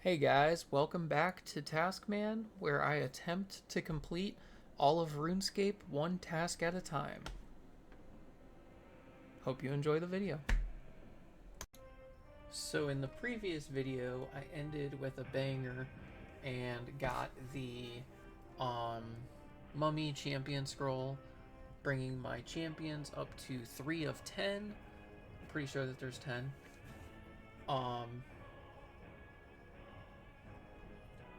Hey guys, welcome back to Taskman, where I attempt to complete all of RuneScape one task at a time. Hope you enjoy the video. So in the previous video, I ended with a banger and got the Mummy Champion Scroll, bringing my champions up to 3 of 10. I'm pretty sure that there's 10.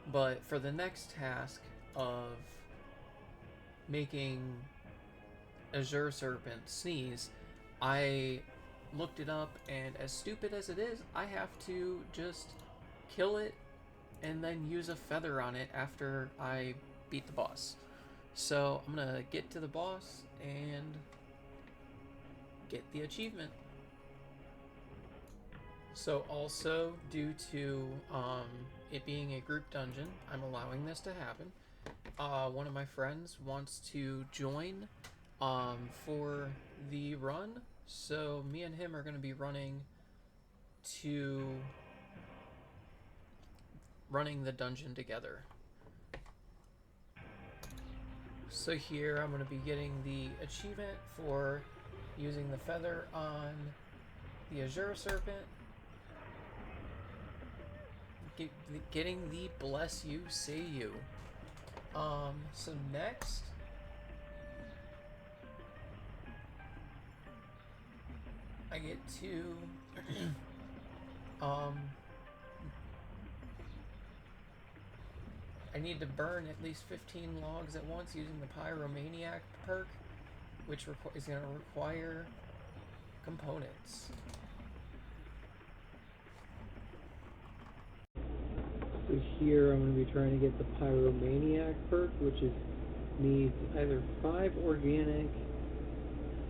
But for the next task of making Azure Serpent sneeze, I looked it up, and as stupid as it is, I have to just kill it and then use a feather on it after I beat the boss. So I'm gonna get to the boss and get the achievement. So also, due to it being a group dungeon, I'm allowing this to happen. One of my friends wants to join for the run, so me and him are going to be running the dungeon together. So here I'm going to be getting the achievement for using the feather on the Azure Serpent. Getting the Bless You, Say You. So next, I get to, I need to burn at least 15 logs at once using the Pyromaniac perk, which is going to require components. So here I'm going to be trying to get the Pyromaniac perk, which needs either 5 organic,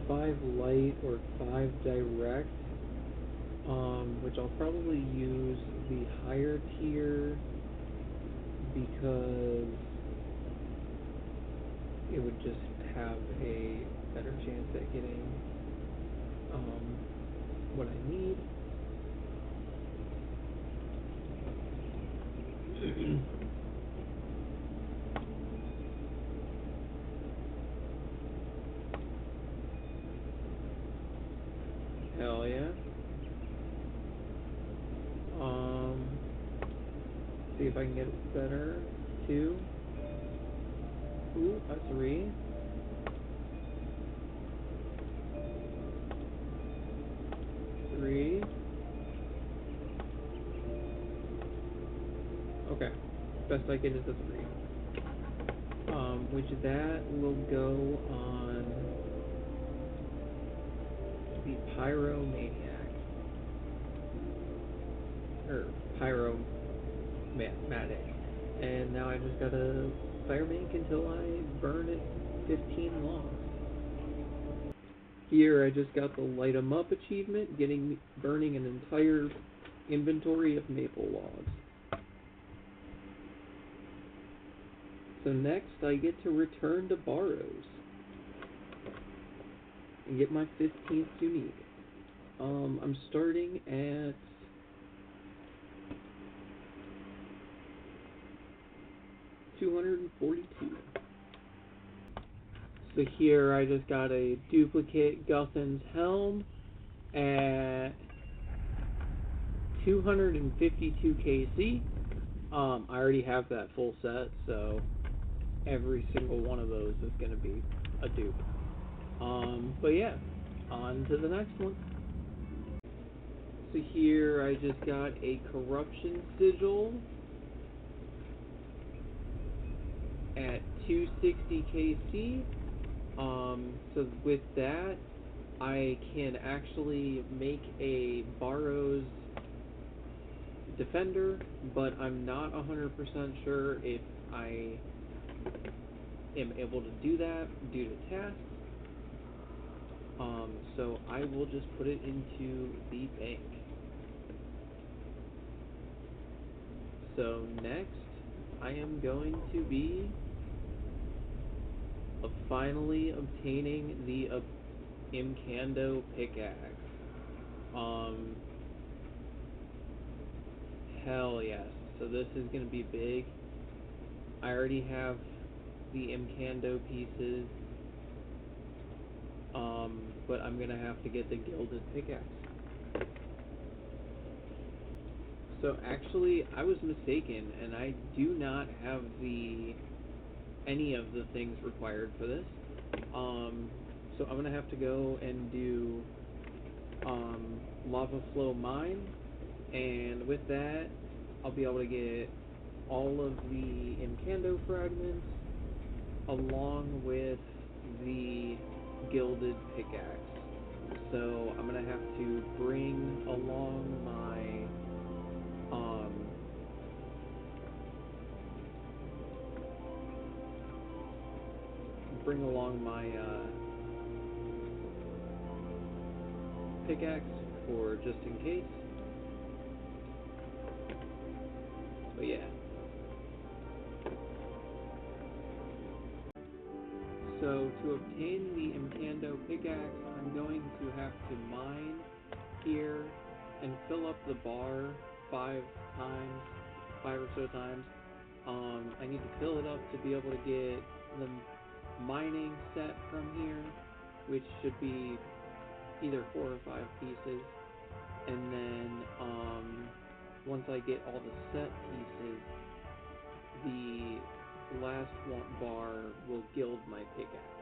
5 light, or 5 direct, which I'll probably use the higher tier because it would just have a better chance at getting what I need. Hell yeah. See if I can get it better. 2. Ooh, a 3. 3. Okay. Best I get is a 3. Which that will go on the Pyromaniac. Or Pyromatic. And now I just gotta firebank until I burn it 15 logs. Here I just got the Light 'em Up achievement, burning an entire inventory of maple logs. So next I get to return to Barrows and get my 15th unique. I'm starting at 242. So here I just got a duplicate Guthan's Helm at 252 KC. I already have that full set, so every single one of those is going to be a dupe. But yeah, on to the next one. So here I just got a Corruption Sigil at 260 KC. So with that, I can actually make a Barrows Defender, but I'm not 100% sure if I am able to do that due to tasks. So I will just put it into the bank. So next, I am going to be finally obtaining the Imcando pickaxe. Hell yes. So this is going to be big. I already have the Imcando pieces, but I'm going to have to get the gilded pickaxe. So actually, I was mistaken, and I do not have any of the things required for this. So I'm gonna have to go and do lava flow mine, and with that, I'll be able to get all of the Imcando fragments along with the gilded pickaxe. So I'm gonna have to bring along my pickaxe for just in case. But yeah. So to obtain the Imcando pickaxe, I'm going to have to mine here and fill up the bar 5 or so times. I need to fill it up to be able to get the mining set from here, which should be either 4 or 5 pieces, and then once I get all the set pieces, the last one bar will gild my pickaxe.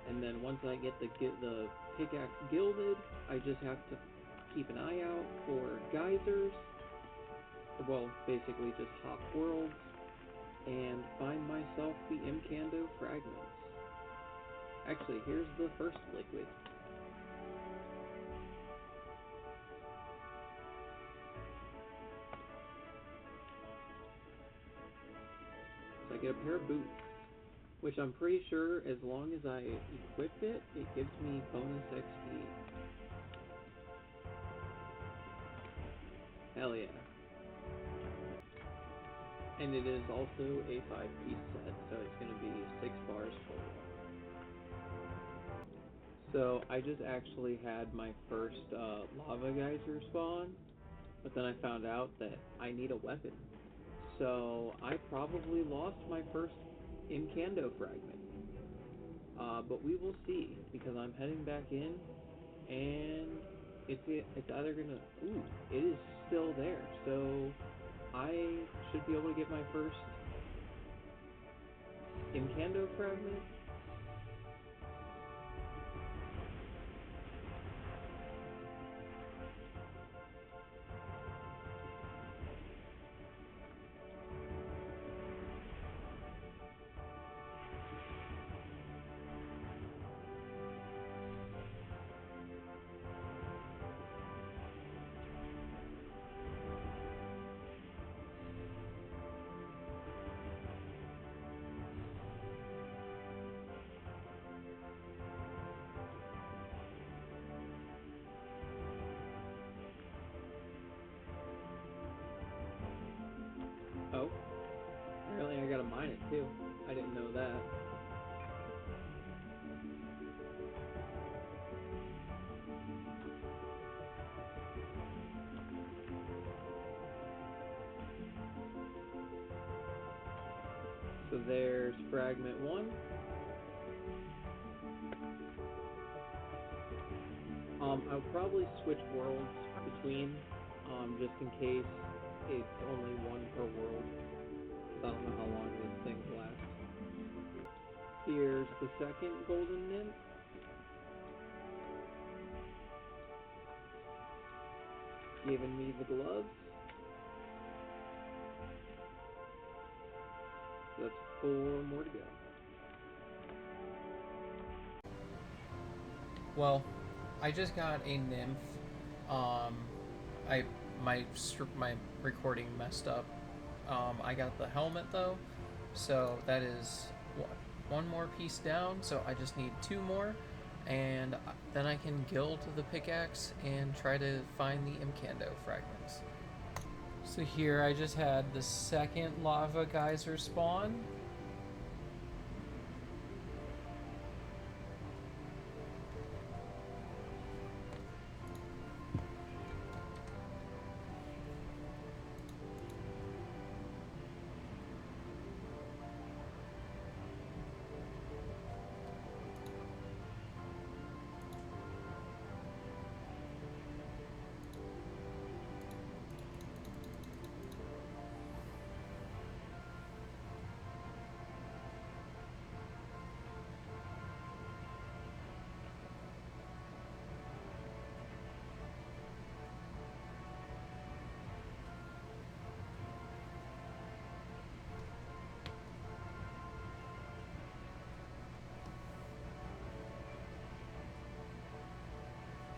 And then once I get the pickaxe gilded, I just have to keep an eye out for geysers, well, basically just hop worlds, and find myself the Imcando fragments. Actually, here's the first liquid. So I get a pair of boots, which I'm pretty sure as long as I equip it, it gives me bonus XP. Hell yeah. And it is also a 5-piece set, so it's going to be 6 bars total. So I just actually had my first lava geyser spawn, but then I found out that I need a weapon. So I probably lost my first Imcando fragment. But we will see, because I'm heading back in, and it's either gonna... Ooh, it is still there. So I should be able to get my first Imcando fragment. Oh, apparently I gotta mine it too. I didn't know that. So there's fragment 1. I'll probably switch worlds between, just in case it's only 1 per world. I don't know how long these things last. Here's the second golden nymph. Giving me the gloves. So that's 4 more to go. Well, I just got a nymph. My recording messed up. I got the helmet though, so that is 1 more piece down. So I just need 2 more, and then I can gild the pickaxe and try to find the Imcando fragments. So here I just had the second lava geyser spawn.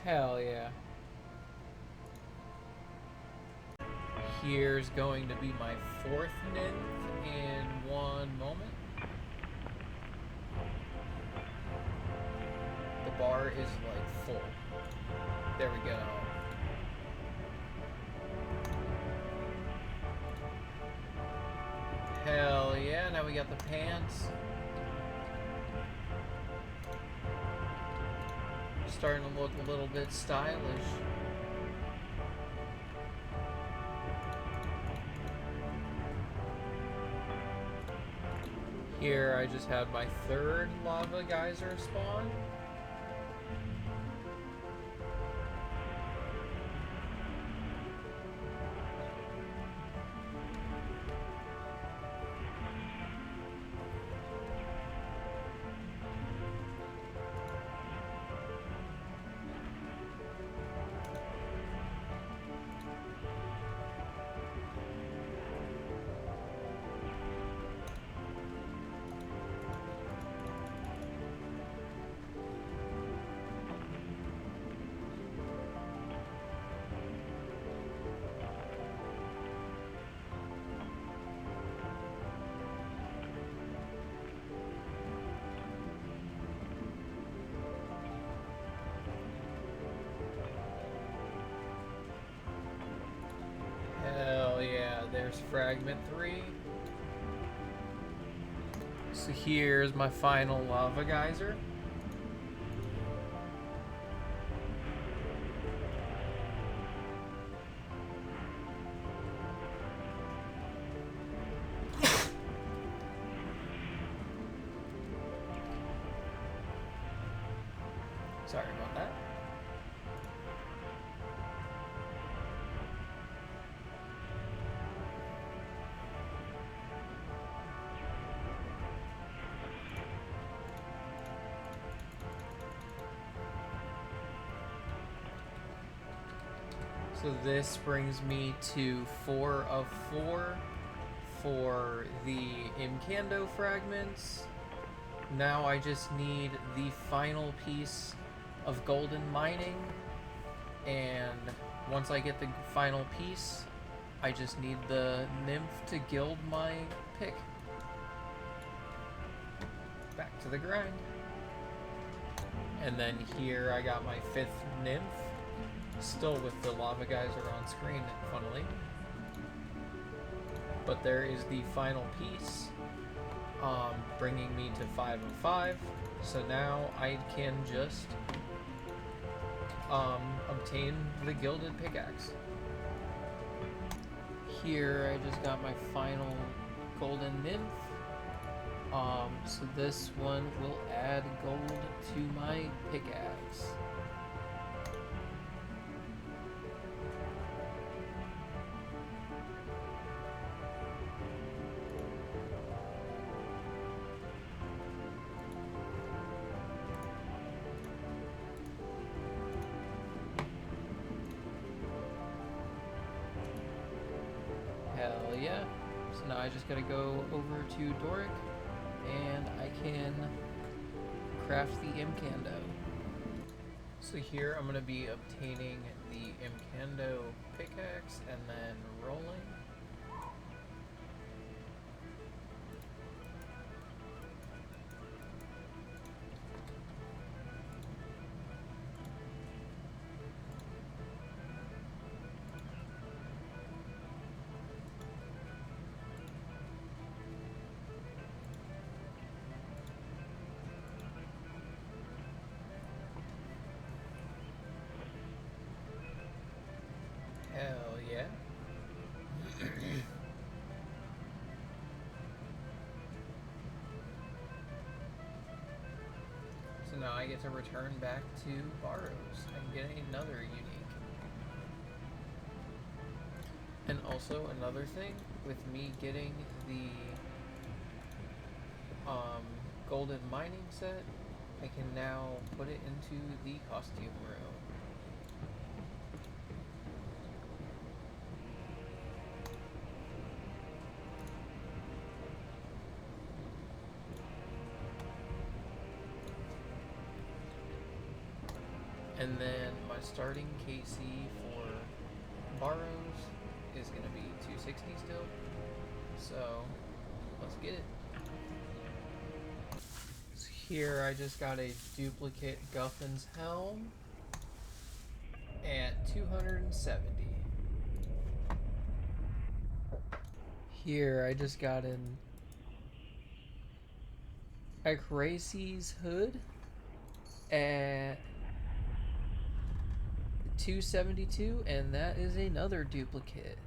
Hell yeah. Here's going to be my 4th nymph in 1 moment. The bar is like full. There we go. Hell yeah, now we got the pants. Starting to look a little bit stylish. Here I just had my 3rd lava geyser spawn. There's fragment 3. So here's my final lava geyser. Sorry about that. So this brings me to 4 of 4 for the Imcando fragments. Now I just need the final piece of golden mining, and once I get the final piece, I just need the nymph to gild my pick. Back to the grind. And then here I got my 5th nymph. Still with the lava geyser on screen, funnily. But there is the final piece, bringing me to 5 of 5. So now I can just obtain the gilded pickaxe. Here I just got my final golden nymph. So this one will add gold to my pickaxe. Hell yeah. So now I just gotta go over to Doric and I can craft the Imcando. So here I'm gonna be obtaining the Imcando pickaxe and then rolling. Hell yeah. So now I get to return back to Barrows and get another unique. And also another thing, with me getting the golden mining set, I can now put it into the costume room. And then my starting KC for Barrows is going to be 260 still. So let's get it. So here I just got a duplicate Guffin's Helm at 270. Here I just got an Rs3 hood at 272, and that is another duplicate.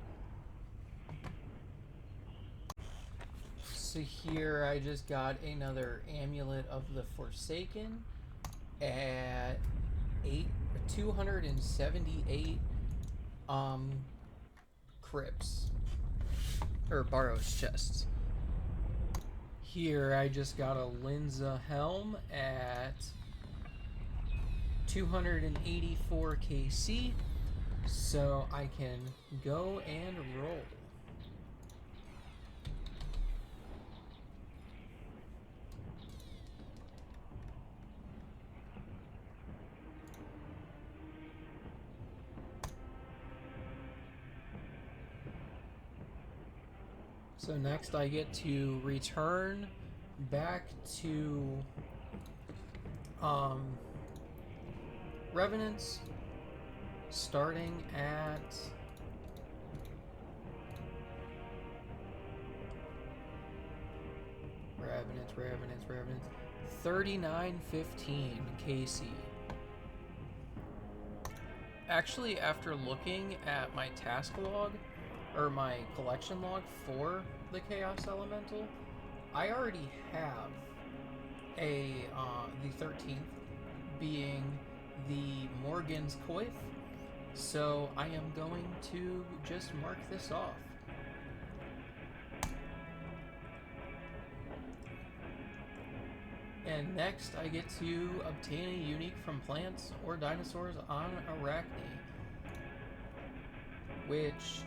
So here I just got another Amulet of the Forsaken at 278 crypts or Barrows chests. Here I just got a Linza helm at 284 KC, so I can go and roll. So next I get to return back to Revenants, starting at Revenants 3915 KC. Actually, after looking at my task log, or my collection log for the Chaos Elemental, I already have a the 13th being the Morgan's Coif, so I am going to just mark this off. And next I get to obtain a unique from plants or dinosaurs on Arachne, which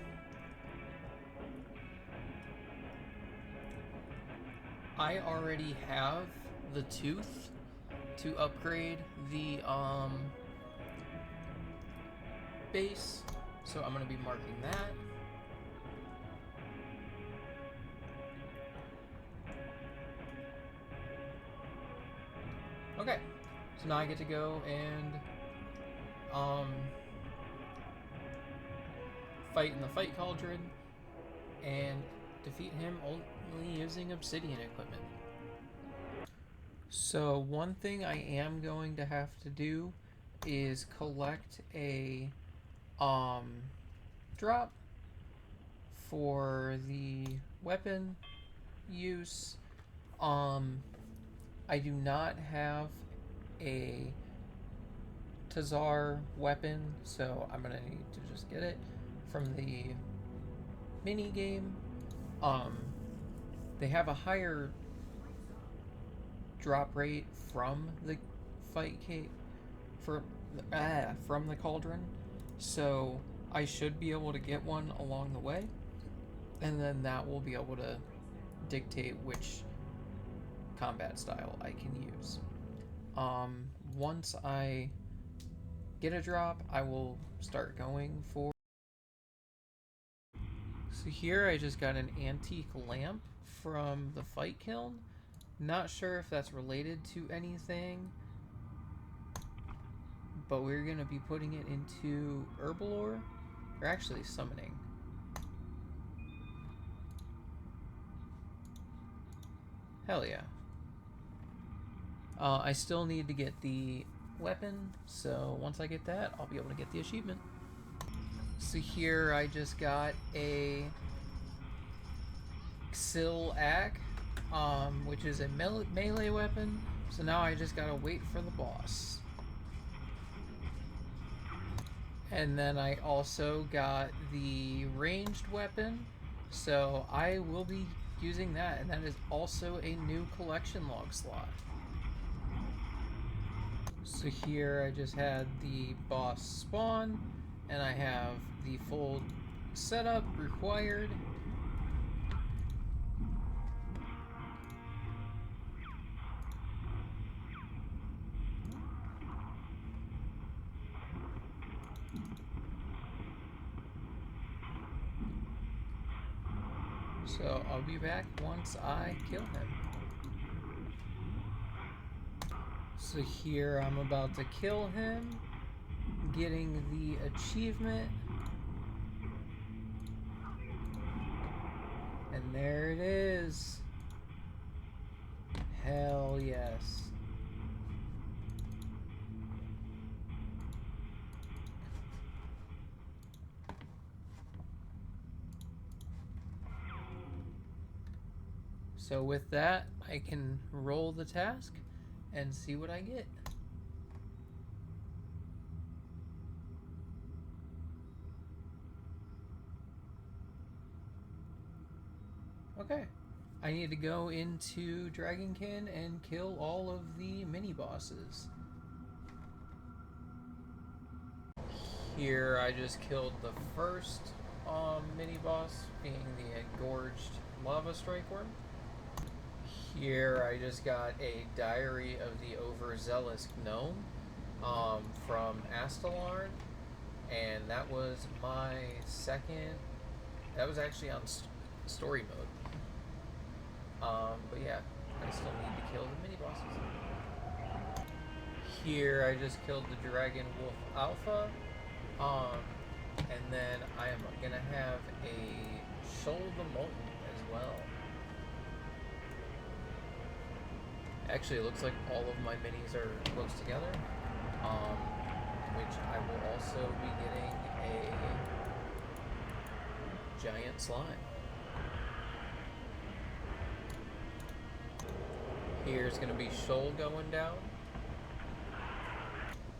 I already have the tooth to upgrade the base, so I'm going to be marking that. Okay, so now I get to go and fight in the Fight Cauldron and defeat him only using obsidian equipment. So one thing I am going to have to do is collect a drop for the weapon use. I do not have a Tazar weapon, so I'm gonna need to just get it from the mini game. They have a higher drop rate from the from the cauldron, so I should be able to get one along the way, and then that will be able to dictate which combat style I can use. Once I get a drop, I will start going for. So here I just got an antique lamp from the Fight Kiln. Not sure if that's related to anything, but we're going to be putting it into Herbalore, or actually summoning. Hell yeah. I still need to get the weapon, so once I get that, I'll be able to get the achievement. So here I just got a Xil Ak, which is a melee weapon, so now I just gotta wait for the boss. And then I also got the ranged weapon, so I will be using that, and that is also a new collection log slot. So here I just had the boss spawn, and I have the full setup required. So I'll be back once I kill him. So here I'm about to kill him, getting the achievement. And there it is. Hell yes. So with that, I can roll the task and see what I get. Okay. I need to go into Dragonkin and kill all of the mini bosses. Here I just killed the first mini boss, being the engorged lava strikeworm. Here I just got a diary of the overzealous gnome from Astalarn, and that was my second. That was actually on story mode. But yeah, I still need to kill the mini bosses. Here I just killed the Dragon Wolf Alpha, and then I am gonna have a Shoal the Molten as well. Actually, it looks like all of my minis are close together, which I will also be getting a giant slime. Here's going to be Shoal going down,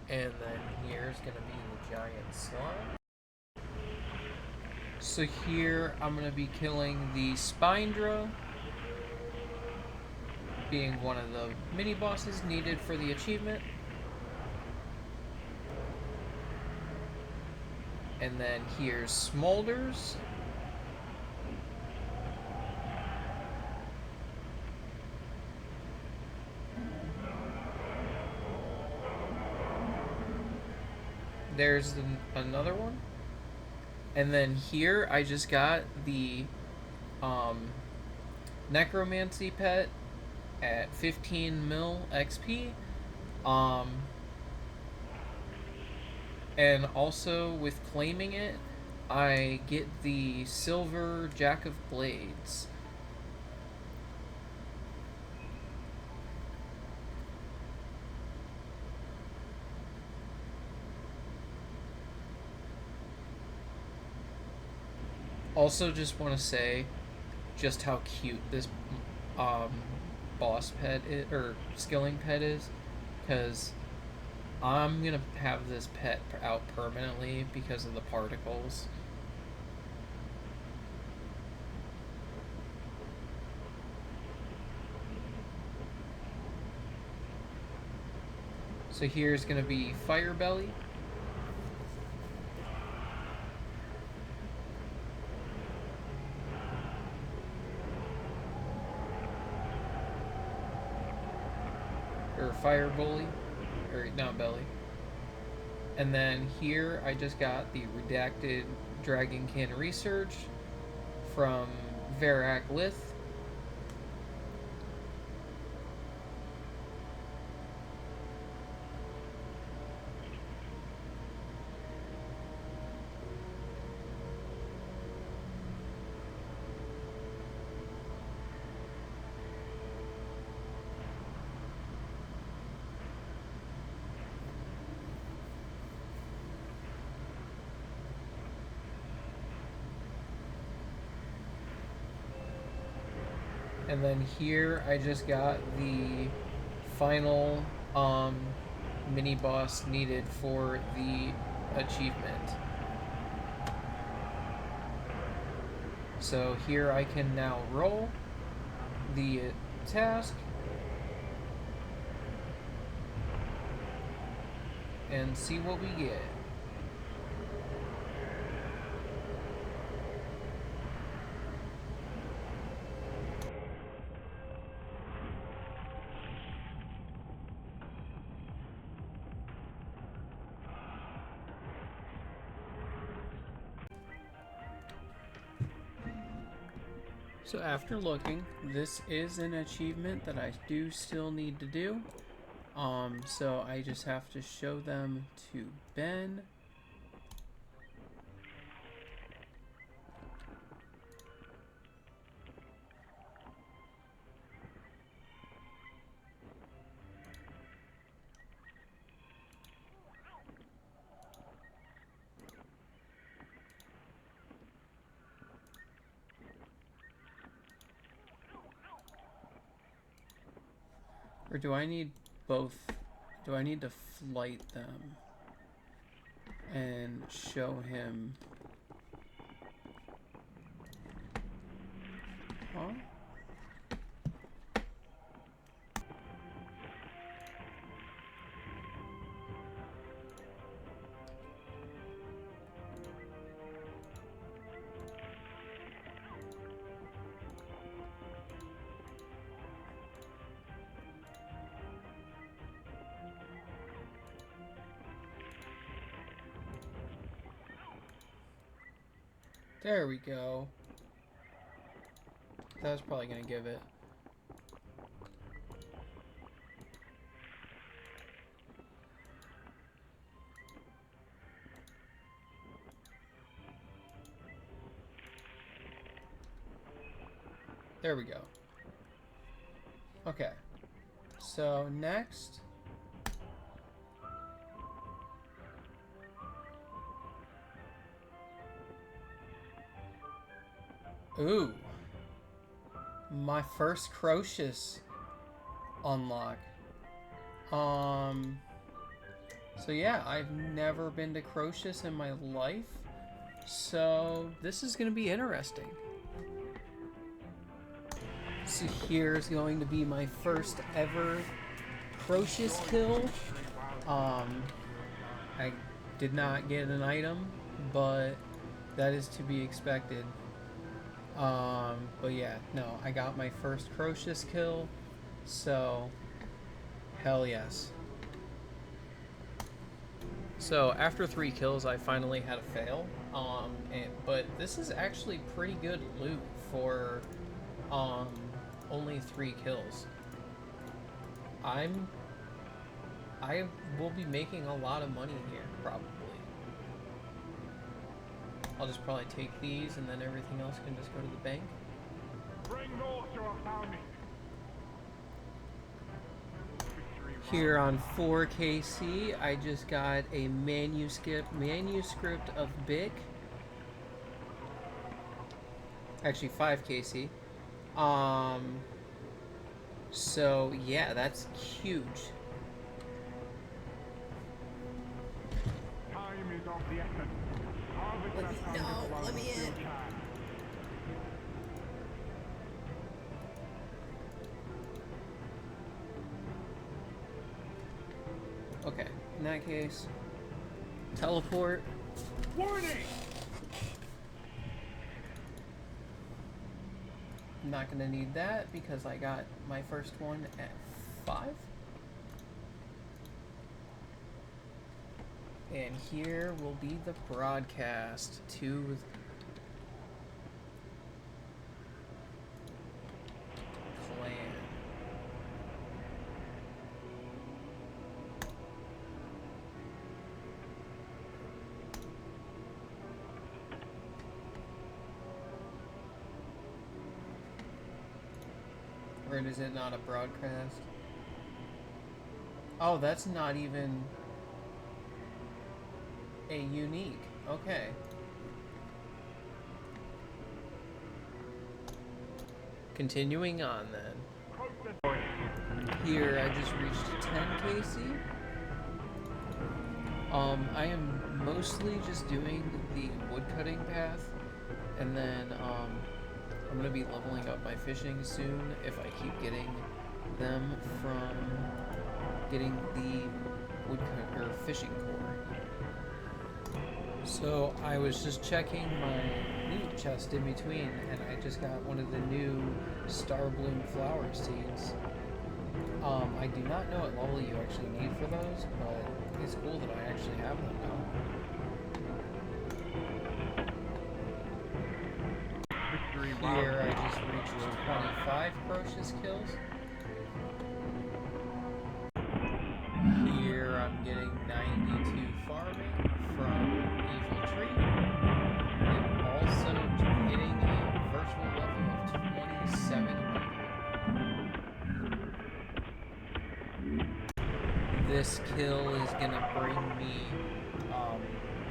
and then here's going to be the giant slime. So here I'm going to be killing the Spindra, being one of the mini bosses needed for the achievement. And then here's Smolders. There's another one. And then here I just got the Necromancy pet at 15 mil XP. And also with claiming it, I get the Silver Jack of Blades. Also just want to say just how cute this boss pet is, or skilling pet is, because I'm gonna have this pet out permanently because of the particles. So here's gonna be Fire Belly. Or Fire Bully, or not Belly. And then here I just got the redacted Dragonkin Research from Varak Lith. And then here I just got the final mini boss needed for the achievement. So here I can now roll the task and see what we get. So after looking, this is an achievement that I do still need to do. So I just have to show them to Ben. Or do I need both? Do I need to flight them and show him? Huh? There we go. That was probably gonna give it. There we go. Okay. So next. Ooh. My first Crocious unlock. So yeah, I've never been to Crocious in my life. So this is gonna be interesting. So here's going to be my first ever Crocious kill. I did not get an item, but that is to be expected. But yeah, no, I got my first Crocious kill, so hell yes. So after 3 kills, I finally had a fail, but this is actually pretty good loot for, only 3 kills. I will be making a lot of money here, probably. I'll just probably take these and then everything else can just go to the bank. Here on 4KC, I just got a manuscript of Bic. Actually 5KC. So yeah, that's huge. Time is of the essence. Let me in. Okay, in that case, teleport. Warning! I'm not gonna need that because I got my first one at 5. And here will be the broadcast to clan. Or is it not a broadcast? Oh, that's not even a unique. Okay. Continuing on then. Here I just reached 10 KC. I am mostly just doing the woodcutting path, and then I'm gonna be leveling up my fishing soon if I keep getting them from getting the woodcut or fishing core. So I was just checking my loot chest in between, and I just got one of the new Star Bloom flower seeds. I do not know what level you actually need for those, but it's cool that I actually have them now. Victory Here I just reached 25 ferocious kills. Here I'm getting 92 farming from Evil Tree. And also hitting a virtual level of 2700. This kill is gonna bring me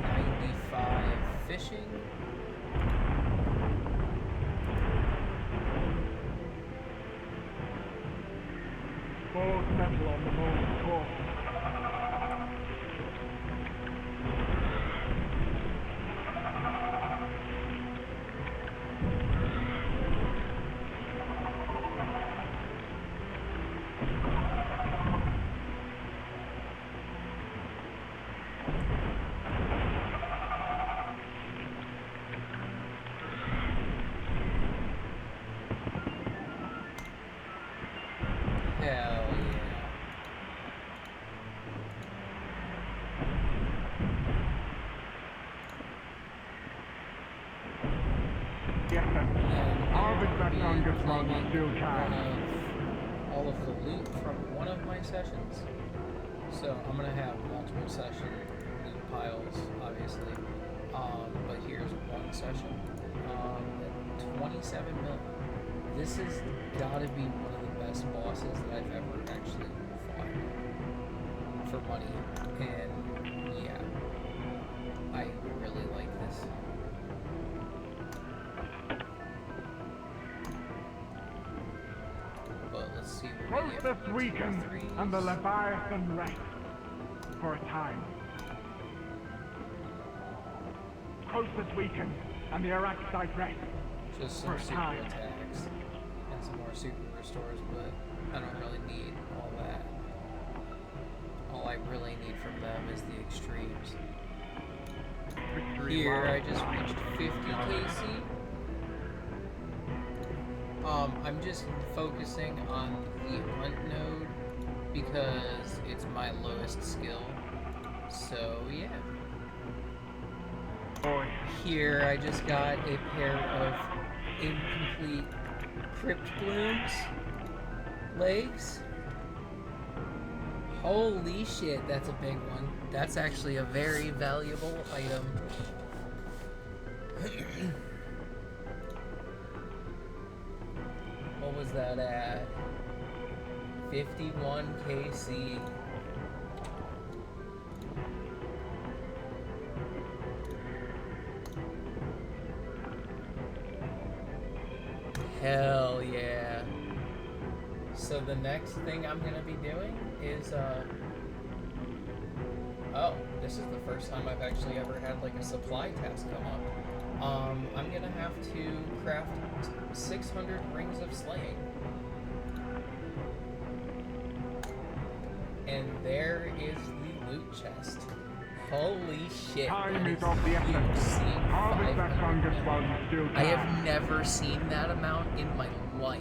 95 fishing. Full settle on the moment course. Hell Yes, sir. And Harvest that be fungus while you claiming still can. all of the loot from one of my sessions. So I'm gonna have multiple session loot piles, obviously. But here's one session. 27 mil. This has gotta be one of the best bosses that I've ever actually fought for money. And yeah, I really like this. But let's see what we get. Process weakened and the Leviathan rest for a time. Process weakened and the Araxite rest Just for some a super time. attacks and some more super restores, but I don't really need all that. All I really need from them is the extremes. Victory Here I wild. just reached 50 KC. I'm just focusing on the hunt node because it's my lowest skill. So yeah. Boy. Here I just got a pair of incomplete crypt blooms legs. Holy shit, that's a big one. That's actually a very valuable item. What was that at? 51 KC. Hell yeah. So the next thing I'm gonna be doing is oh, this is the first time I've actually ever had like a supply task come up. I'm gonna have to craft 600 rings of slaying. And there is the loot chest. Holy shit. Time that is is of the huge, essence. seeing Harvest that 500 fungus mil. while you still can. I have never seen that amount in my life.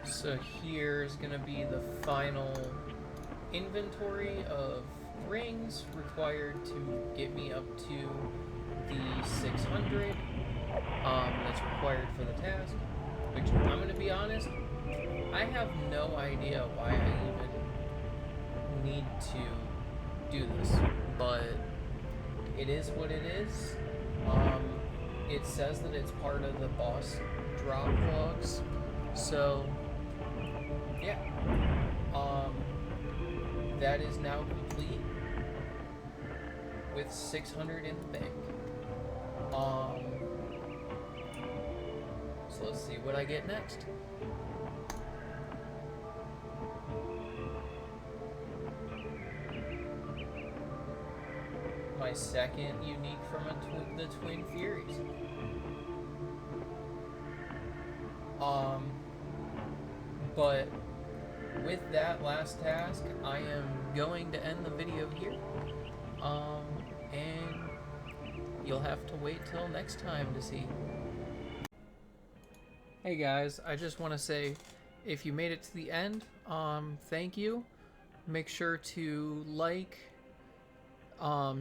So here's gonna be the final inventory of rings required to get me up to the 600 that's required for the task, which I'm gonna be honest, I have no idea why I even need to do this, but it is what it is. It says that it's part of the boss drop logs, so yeah. That is now complete with 600 in the bank. So let's see what I get next. My second unique from the Twin Furies. But with that last task, I am going to end the video here. And you'll have to wait till next time to see. Hey guys, I just want to say, if you made it to the end, thank you. Make sure to like,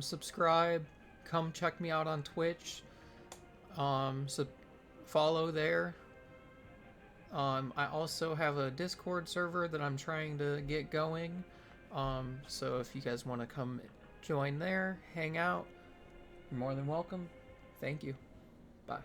subscribe, come check me out on Twitch, follow there. I also have a Discord server that I'm trying to get going. So if you guys want to come join there, hang out, you're more than welcome. Thank you. Bye.